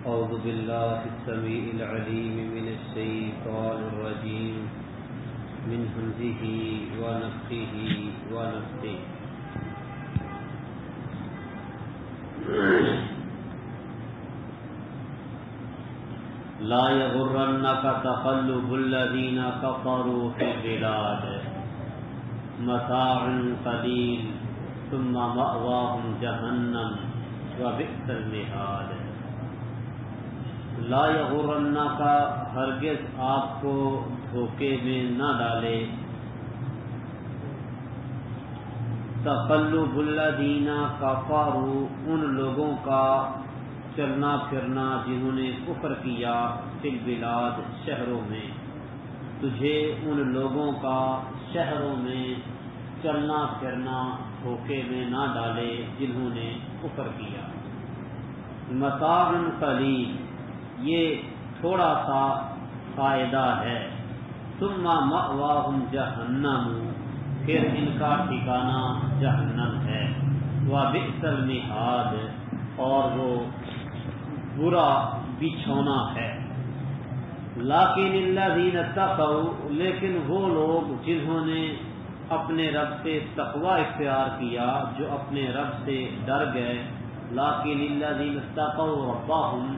أعوذ بالله السميع العليم من الشيطان الرجيم من همزه ونفخه ونفثه لا يغرنك تقلب الذين كفروا في البلاد متاع قليل ثم مأواهم جهنم وبئس المہاد۔ لا یغرنک، ہرگز آپ کو دھوکے میں نہ ڈالے، تقلب الذین کفروا، ان لوگوں کا چلنا پھرنا جنہوں نے کفر کیا، فی البلاد، شہروں میں، تجھے ان لوگوں کا شہروں میں چلنا پھرنا دھوکے میں نہ ڈالے جنہوں نے کفر کیا۔ متاع قلیل، یہ تھوڑا سا فائدہ ہے، ثم مأواہم جہنم، پھر ان کا ٹھکانہ جہنم ہے، وبئس المہاد، اور وہ برا بچھونا ہے۔ لیکن الذین اتقوا، لیکن وہ لوگ جنہوں نے اپنے رب سے تقوی اختیار کیا، جو اپنے رب سے ڈر گئے، لیکن الذین اتقوا ربہم،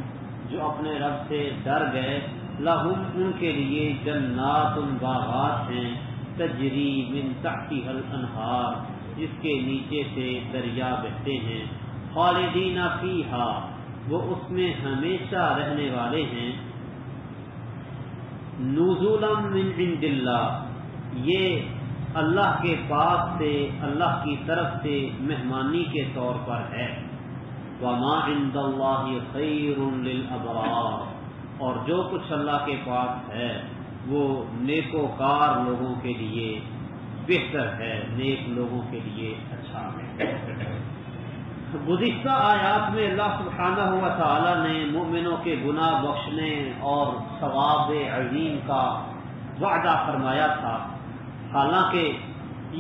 جو اپنے رب سے ڈر گئے، لہم، ان کے لیے جنات، باغات ہیں، تجری من تحتها الانہار، جس کے نیچے سے دریا بہتے ہیں، خالدین فیہا، وہ اس میں ہمیشہ رہنے والے ہیں، نزلا من عند اللہ، یہ اللہ کے پاس سے، اللہ کی طرف سے مہمانی کے طور پر ہے۔ وما عند اللہ خیر للابرار، اور جو کچھ اللہ کے پاس ہے وہ نیکوکار لوگوں کے لیے بہتر ہے، نیک لوگوں کے لیے اچھا ہے۔ گزشتہ آیات میں اللہ سبحانہ و تعالی نے مومنوں کے گناہ بخشنے اور ثواب عظیم کا وعدہ فرمایا تھا، حالانکہ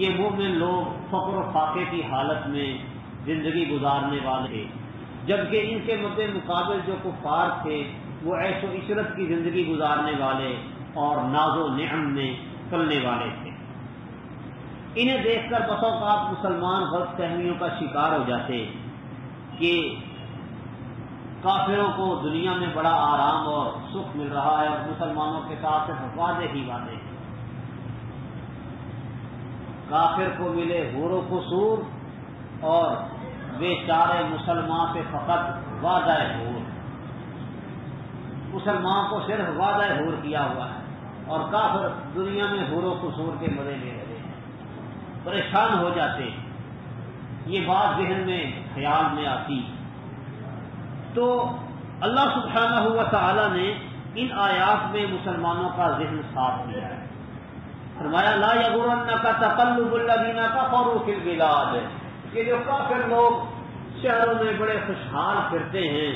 یہ مومن لوگ فقر و فاقے کی حالت میں زندگی گزارنے والے تھے، جبکہ ان کے مد مقابل جو کفار تھے وہ عیش و عشرت کی زندگی گزارنے والے اور ناز و نعم میں پلنے والے تھے۔ انہیں دیکھ کر بس اوقات مسلمان غلط فہمیوں کا شکار ہو جاتے کہ کافروں کو دنیا میں بڑا آرام اور سکھ مل رہا ہے اور مسلمانوں کے ساتھ صرف وعدے ہی وعدے ہیں۔ کافر کو ملے حور و قصور اور بیچارے مسلمان سے فقط وعدہ حور، مسلمان کو صرف وعدہ حور کیا ہوا ہے اور کافر دنیا میں حور و قصور کے مزے لے رہے ہیں، پریشان ہو جاتے ہیں۔ یہ بات ذہن میں خیال میں آتی تو اللہ سبحانہ و تعالی نے ان آیات میں مسلمانوں کا ذہن صاف کیا ہے، فرمایا لا یغرنک تقلب الذین کفروا فی البلاد، کہ جو کافر لوگ شہروں میں بڑے خوشحال پھرتے ہیں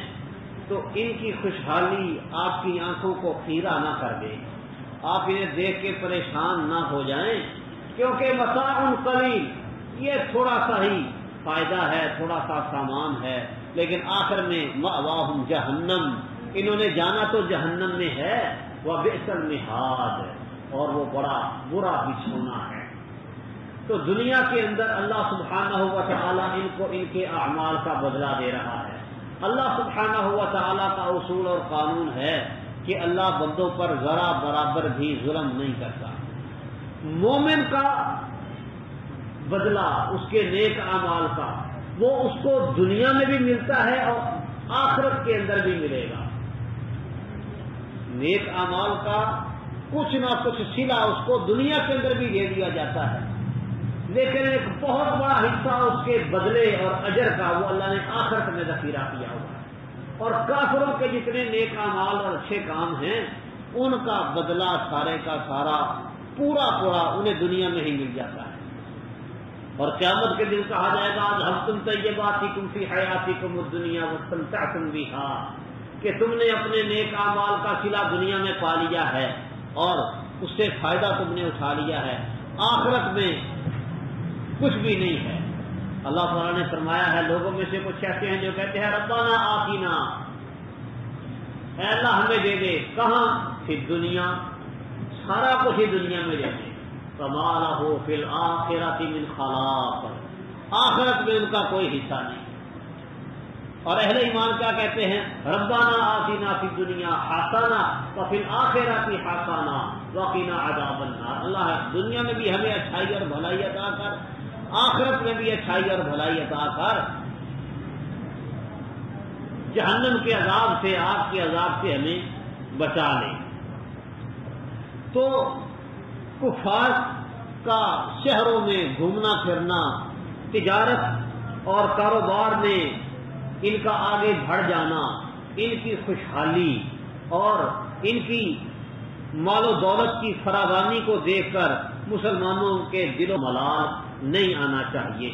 تو ان کی خوشحالی آپ کی آنکھوں کو خیرہ نہ کر دے، آپ انہیں دیکھ کے پریشان نہ ہو جائیں، کیونکہ متاع قلیل، یہ تھوڑا سا ہی فائدہ ہے، تھوڑا سا سامان ہے، لیکن آخر میں مأواہم جہنم، انہوں نے جانا تو جہنم میں ہے، وبئس المہاد، اور وہ بڑا برا بچھونا ہے۔ تو دنیا کے اندر اللہ سبحانہ و تعالیٰ ان کو ان کے اعمال کا بدلہ دے رہا ہے۔ اللہ سبحانہ و تعالیٰ کا اصول اور قانون ہے کہ اللہ بندوں پر ذرا برابر بھی ظلم نہیں کرتا۔ مومن کا بدلہ اس کے نیک اعمال کا وہ اس کو دنیا میں بھی ملتا ہے اور آخرت کے اندر بھی ملے گا۔ نیک اعمال کا کچھ نہ کچھ صلہ اس کو دنیا کے اندر بھی دے دیا جاتا ہے، لیکن ایک بہت بڑا حصہ اس کے بدلے اور اجر کا وہ اللہ نے آخرت میں ذخیرہ کیا ہوا ہے، اور کافروں کے جتنے نیک اعمال اور اچھے کام ہیں ان کا بدلہ سارے کا سارا پورا انہیں دنیا میں ہی مل جاتا ہے، اور قیامت کے دن کہا جائے گا اذھبتم طیباتکم فی حیاتکم الدنیا واستمتعتم بہا، کہ تم نے اپنے نیک اعمال کا صلہ دنیا میں پا لیا ہے اور اس سے فائدہ تم نے اٹھا لیا ہے، آخرت میں کچھ بھی نہیں ہے۔ اللہ تعالیٰ نے فرمایا ہے لوگوں میں سے کچھ ایسے ہیں جو کہتے ہیں ربنا آتینا، اے اللہ ہمیں دے دے، کہاں؟ فی دنیا، سارا کچھ ہی دنیا میں دے دے، فما لہ فی الآخرۃ من خلاق، آخرت میں ان کا کوئی حصہ نہیں۔ اور اہل ایمان کیا کہتے ہیں؟ ربنا آتنا فی الدنیا حسنہ وفی الآخرۃ حسنہ وقنا عذاب النار، اللہ دنیا میں بھی ہمیں اچھائی اور بھلائی عطا کر، آخرت میں بھی اچھائی اور بھلائی عطا کر، جہنم کے عذاب سے، آگ کے عذاب سے ہمیں بچا لے۔ تو کفار کا شہروں میں گھومنا پھرنا، تجارت اور کاروبار میں ان کا آگے بڑھ جانا، ان کی خوشحالی اور ان کی مال و دولت کی فراوانی کو دیکھ کر مسلمانوں کے دل و ملال نہیں آنا چاہیے،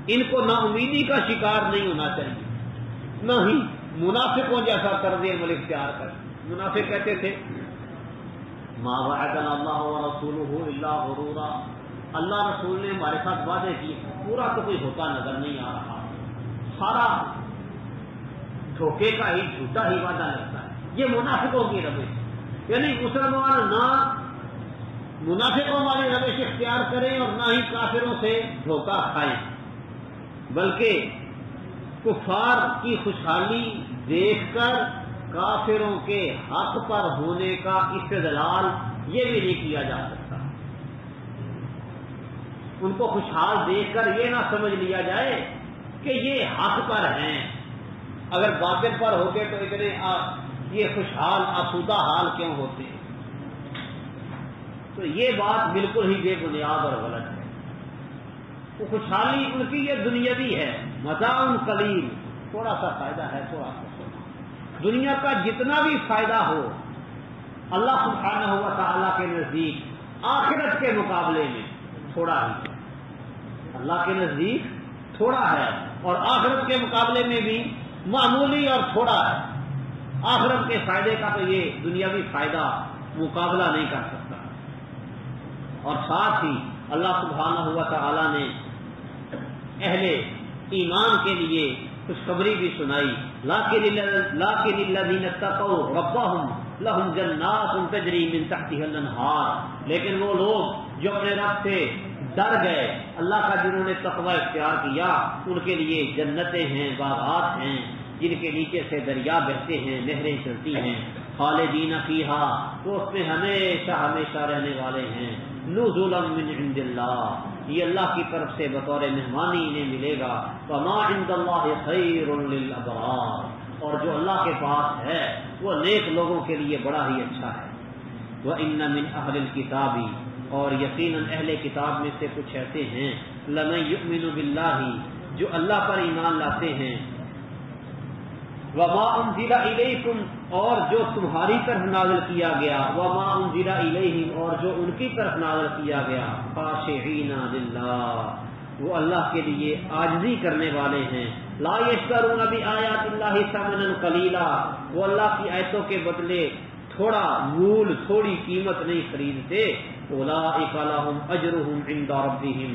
ان کو نا امیدی کا شکار نہیں ہونا چاہیے، نہ ہی منافقوں جیسا طرز عمل اختیار کر۔ منافق کہتے تھے ما وعدنا اللہ ورسولہ الا غرورا، اللہ رسول نے ہمارے ساتھ وعدے کیے، پورا تو کوئی ہوتا نظر نہیں آ رہا، سارا دھوکے کا ہی، جھوٹا ہی وعدہ لگتا ہے۔ یہ منافقوں کی روش، یعنی مسلمان نہ منافقوں والی روش اختیار کریں اور نہ ہی کافروں سے دھوکہ کھائیں، بلکہ کفار کی خوشحالی دیکھ کر کافروں کے حق پر ہونے کا استدلال یہ بھی نہیں کیا جا سکتا۔ ان کو خوشحال دیکھ کر یہ نہ سمجھ لیا جائے کہ یہ حق پر ہیں، اگر باطل پر ہوتے تو اتنے یہ خوشحال آسودہ حال کیوں ہوتے؟ تو یہ بات بالکل ہی بے بنیاد اور غلط ہے۔ وہ خوشحالی ان کی یہ دنیاوی ہے، متاع قلیل، تھوڑا سا فائدہ ہے، تھوڑا سا دنیا کا جتنا بھی فائدہ ہو اللہ سبحانہ و تعالیٰ کے نزدیک آخرت کے مقابلے میں تھوڑا ہی، اللہ کے نزدیک تھوڑا ہے اور آخرت کے مقابلے میں بھی معمولی اور تھوڑا ہے۔ آخرت کے فائدے کا تو یہ دنیاوی فائدہ مقابلہ نہیں کر سکتا۔ اور ساتھ ہی اللہ سبحانہ و تعالیٰ نے اہل ایمان کے لیے خوشخبری بھی سنائی، لیکن الذین اتقوا ربہم لہم جنات تجری من تحتها الانہار، لیکن وہ لوگ جو اپنے رب سے ڈر گئے، اللہ کا جنہوں نے تقوی اختیار کیا، ان کے لیے جنتیں ہیں، باغات ہیں جن کے نیچے سے دریا بہتے ہیں، نہریں چلتی ہیں، خالدین فیہا، تو اس میں ہمیشہ ہمیشہ رہنے والے ہیں، نزلا من عند اللہ، یہ اللہ کی طرف سے بطور مہمانی انہیں ملے گا، وما عند اللہ خیر للابرار، اور جو اللہ کے پاس ہے وہ نیک لوگوں کے لیے بڑا ہی اچھا ہے۔ وَإِنَّ مِنْ أَهْلِ الْكِتَابِ، اور یقیناً اہل کتاب میں سے کچھ ایسے ہیں، لَمَن يُؤْمِنُ بِاللَّهِ، جو اللہ پر ایمان لاتے ہیں، وَمَا أُنزِلَ إِلَيْكُمْ، اور جو تمہاری طرف نازل کیا گیا، وَمَا أُنزِلَ إِلَيْهِمْ، اور جو ان کی طرف نازل کیا گیا، خاشعین للہ، وہ اللہ کے لیے عاجزی کرنے والے ہیں، لا یشترون بآیات اللہ ثمنا قلیلا، وہ اللہ کی آیتوں کے بدلے تھوڑا مول، تھوڑی قیمت نہیں خریدتے، اولئک لہم اجرہم عند ربہم،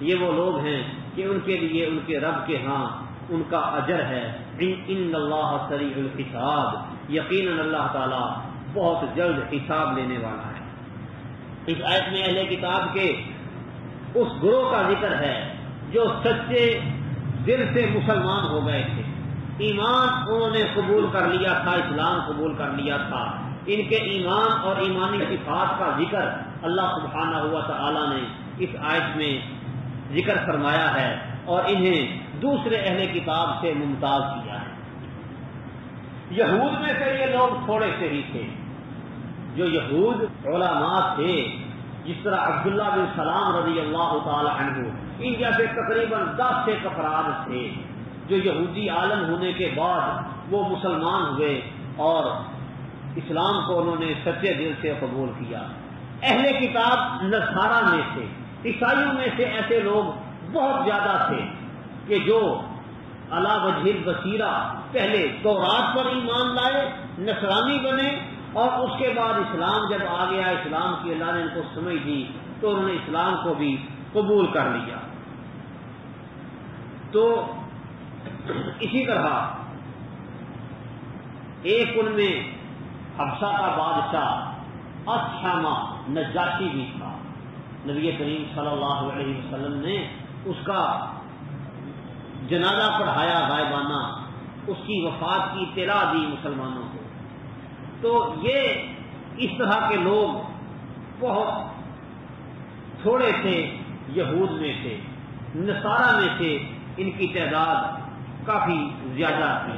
یہ وہ لوگ ہیں کہ ان کے لیے ان کے رب کے ہاں ان کا اجر ہے، ان اللہ سریع الحساب، یقیناً اللہ تعالیٰ بہت جلد حساب لینے والا ہے۔ اس آیت میں اہل کتاب کے اس گروہ کا ذکر ہے جو سچے دل سے مسلمان ہو گئے تھے، ایمان انہوں نے قبول کر لیا تھا، اسلام قبول کر لیا تھا، ان کے ایمان اور ایمانی صفات کا ذکر اللہ سبحانہ و تعالیٰ نے اس آیت میں ذکر فرمایا ہے اور انہیں دوسرے اہل کتاب سے ممتاز کیا ہے۔ یہود میں سے یہ لوگ تھوڑے سے ہی تھے، جو یہود علماء تھے، جس طرح عبداللہ بن سلام رضی اللہ تعالی عنہ، ان جیسے تقریباً 10 سے افراد تھے جو یہودی عالم ہونے کے بعد وہ مسلمان ہوئے اور اسلام کو انہوں نے سچے دل سے قبول کیا۔ اہل کتاب نصارہ میں سے، عیسائیوں میں سے ایسے لوگ بہت زیادہ تھے کہ جو علی وجہ البصیرہ پہلے تورات پر ایمان لائے، نصرانی بنے، اور اس کے بعد اسلام جب آ گیا، اسلام کی اللہ نے ان کو سمجھ دی تو انہوں نے اسلام کو بھی قبول کر لیا۔ تو اسی طرح ایک ان میں حبشہ کا بادشاہ اصحامہ نجاشی بھی تھا. نبی کریم صلی اللہ علیہ وسلم نے اس کا جنازہ پڑھایا غائبانہ، اس کی وفات کی اطلاع دی مسلمانوں کو. تو یہ اس طرح کے لوگ بہت تھوڑے تھے یہود میں سے، نصارہ میں سے ان کی تعداد کافی زیادہ تھی.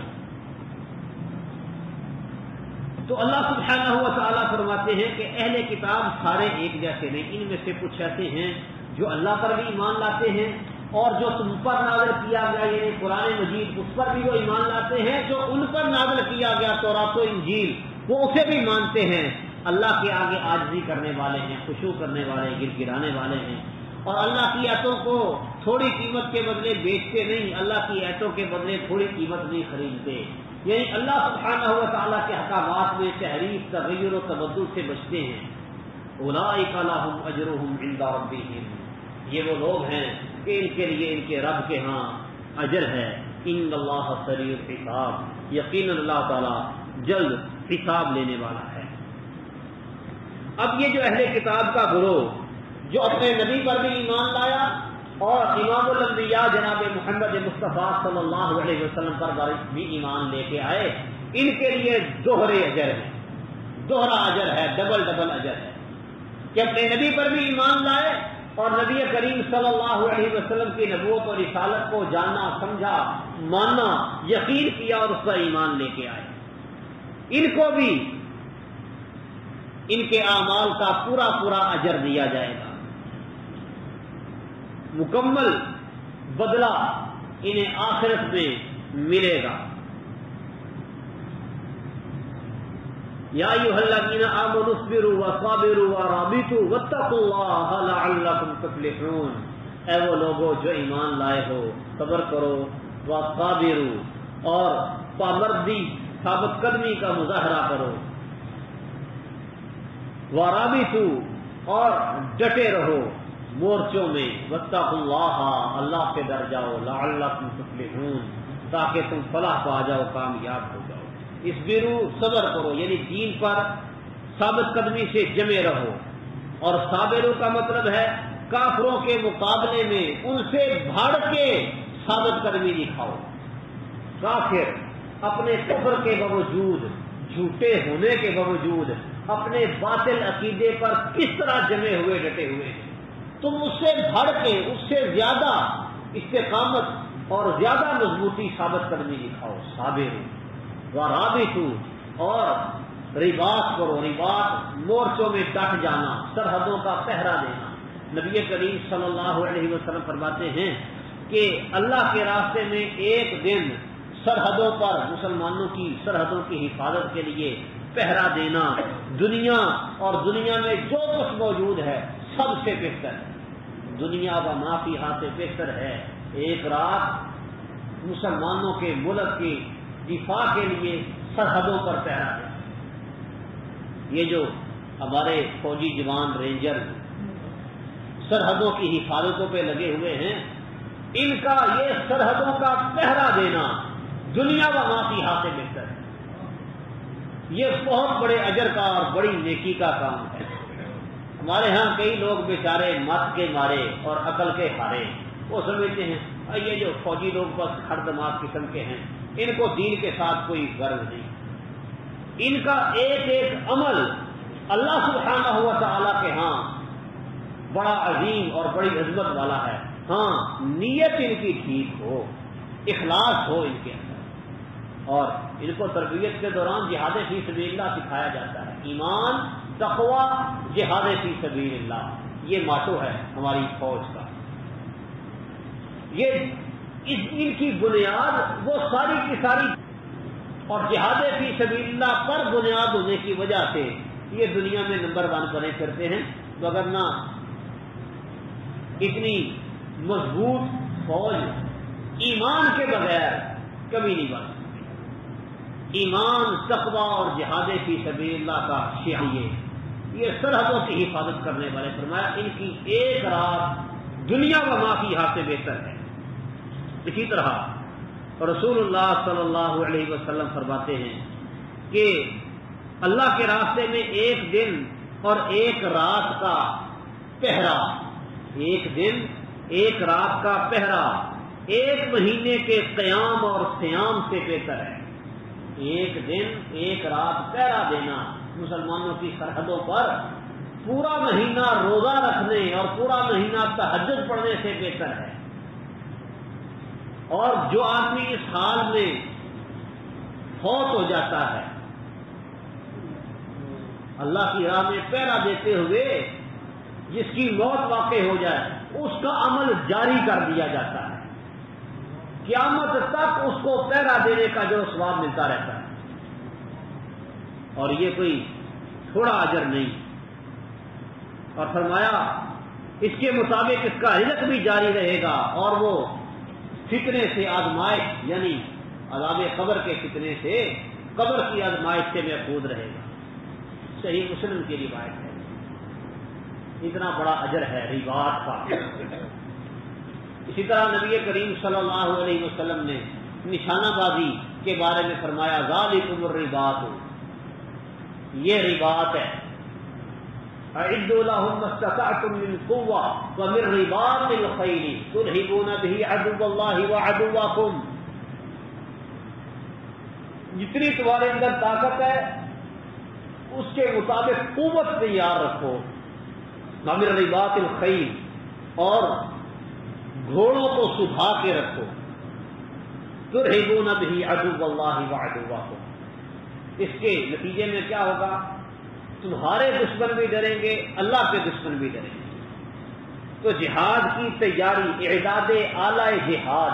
تو اللہ سبحانہ و تعالیٰ فرماتے ہیں کہ اہل کتاب سارے ایک جیسے نہیں، ان میں سے کچھ ایسے ہیں جو اللہ پر بھی ایمان لاتے ہیں اور جو تم پر نازل کیا گیا یعنی قرآن مجید اس پر بھی وہ ایمان لاتے ہیں، جو ان پر نازل کیا گیا تورات و انجیل وہ اسے بھی مانتے ہیں. اللہ کے آگے عاجزی کرنے والے ہیں، خشوع کرنے والے، گر گرانے والے ہیں، اور اللہ کی آیتوں کو تھوڑی قیمت کے بدلے بیچتے نہیں، اللہ کی آیتوں کے بدلے تھوڑی قیمت نہیں خریدتے. یعنی اللہ سبحانہ و تعالیٰ کے احکامات میں تحریف، تغیر و تبدل سے بچتے ہیں. اولئک لہم اجرہم عند ربہم، یہ وہ لوگ ہیں کہ ان کے لیے ان کے رب کے ہاں اجر ہے. ان اللہ سریع الحساب، یقیناً اللہ تعالیٰ جلد حساب لینے والا ہے. اب یہ جو اہل کتاب کا گروہ جو اپنے نبی پر بھی ایمان لایا اور امام الانبیاء جناب محمد مصطفیٰ صلی اللہ علیہ وسلم پر بھی ایمان لے کے آئے، ان کے لیے دوہرے اجر ہے، دوہرا اجر ہے، ڈبل ڈبل اجر ہے کہ اپنے نبی پر بھی ایمان لائے اور نبی کریم صلی اللہ علیہ وسلم کی نبوت اور رسالت کو جانا، سمجھا، ماننا، یقین کیا اور اس پر ایمان لے کے آئے. ان کو بھی ان کے اعمال کا پورا پورا اجر دیا جائے گا، مکمل بدلہ انہیں آخرت میں ملے گا. یا ایھا الذین آمنوا اصبروا وصابروا ورابطوا واتقوا اللہ لعلکم تفلحون. اے وہ لوگوں جو ایمان لائے ہو، صبر کرو، وصابروا اور پابندی ثابت قدمی کا مظاہرہ کرو، ورابطوا اور ڈٹے رہو مورچوں میں، واتقوا اللہ اللہ سے ڈر جاؤ، لعلکم تفلحون تاکہ تم فلاح پا جاؤ، کامیاب ہو جاؤ. اصبروا صبر کرو یعنی دین پر ثابت قدمی سے جمے رہو، اور صابروا کا مطلب ہے کافروں کے مقابلے میں ان سے بھاڑ کے ثابت قدمی دکھاؤ. کافر اپنے کفر کے باوجود، جھوٹے ہونے کے باوجود اپنے باطل عقیدے پر کس طرح جمے ہوئے ڈٹے ہوئے ہیں، تم اس سے بھڑ کے اس سے زیادہ استقامت اور زیادہ مضبوطی ثابت قدمی دکھاؤ. صابروا ورابطوا اور رباط کرو، رباط مورچوں میں ڈٹ جانا، سرحدوں کا پہرا دینا. نبی کریم صلی اللہ علیہ وسلم فرماتے ہیں کہ اللہ کے راستے میں ایک دن سرحدوں پر مسلمانوں کی سرحدوں کی حفاظت کے لیے پہرا دینا دنیا اور دنیا میں جو کچھ موجود ہے سب سے بہتر ہے. دنیا و ما فیہا سے بہتر ہے ایک رات مسلمانوں کے ملک کی دفاع کے لیے سرحدوں پر پہرا دینا. یہ جو ہمارے فوجی جوان رینجر سرحدوں کی حفاظتوں پہ لگے ہوئے ہیں، ان کا یہ سرحدوں کا پہرا دینا دنیا و ما فیہا سے بہتر ہے. یہ بہت بڑے اجر کا اور بڑی نیکی کا کام ہے. ہمارے ہاں کئی لوگ بیچارے مت کے مارے اور عقل کے ہارے وہ سمجھتے ہیں یہ جو فوجی لوگ بس کھڑ دماغ قسم کے ہیں، ان کو دین کے ساتھ کوئی غرض نہیں. ان کا ایک ایک عمل اللہ سبحانہ و تعالیٰ کے ہاں بڑا عظیم اور بڑی عظمت والا ہے. ہاں نیت ان کی ٹھیک ہو، اخلاص ہو ان کے اندر، اور ان کو تربیت کے دوران جہاد فی سبیل اللہ سکھایا جاتا ہے. ایمان، تقویٰ، جہاد فی سبیل اللہ، یہ ماٹو ہے ہماری فوج کا. یہ ان کی بنیاد وہ ساری کی ساری، اور جہاد فی سبیل اللہ پر بنیاد ہونے کی وجہ سے یہ دنیا میں نمبر 1 بنے کرتے ہیں. مگر نہ اتنی مضبوط فوج ایمان کے بغیر کبھی نہیں بن سکتی. ایمان، تقویٰ اور جہاد فی سبیل اللہ کا شیعہ یہ سرحدوں کی حفاظت کرنے والے. فرمایا ان کی ایک رات دنیا و ما فیہا سے بہتر ہے. اسی طرح رسول اللہ صلی اللہ علیہ وسلم فرماتے ہیں کہ اللہ کے راستے میں ایک دن اور ایک رات کا پہرا، ایک دن ایک رات کا پہرا ایک مہینے کے قیام اور صیام سے بہتر ہے۔ ایک دن ایک رات پہرا دینا مسلمانوں کی سرحدوں پر پورا مہینہ روزہ رکھنے اور پورا مہینہ تہجد پڑھنے سے بہتر ہے۔ اور جو آدمی اس حال میں فوت ہو جاتا ہے اللہ کی راہ میں پہرا دیتے ہوئے، جس کی موت واقع ہو جائے اس کا عمل جاری کر دیا جاتا ہے، قیامت تک اس کو پہرا دینے کا جو ثواب ملتا رہتا ہے، اور یہ کوئی تھوڑا اجر نہیں۔ اور فرمایا اس کے مطابق اس کا رزق بھی جاری رہے گا، اور وہ فتنے سے آزمائش یعنی عذاب قبر کے فتنے سے، قبر کی آزمائش سے محفوظ رہے گا۔ صحیح مسلم کی روایت ہے۔ اتنا بڑا اجر ہے رباط کا۔ اسی طرح نبی کریم صلی اللہ علیہ وسلم نے نشانہ بازی کے بارے میں فرمایا ذالکم الرباط، یہ رباط ہے۔ اعدوا لهم ما استطعتم من قوة ومن رباط الخيل ترهبون به عدو الله وعدوكم، جتنی تمہارے اندر طاقت ہے اس کے مطابق قوت تیار رکھو، ومن رباط الخيل، اور گھوڑوں کو سدھا کے رکھو، ترهبون به عدو الله وعدوكم۔ اس کے نتیجے میں کیا ہوگا؟ تمہارے دشمن بھی ڈریں گے، اللہ کے دشمن بھی ڈریں گے۔ تو جہاد کی تیاری، اعداد اعلی جہاد،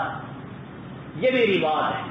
یہ بھی رباط ہے۔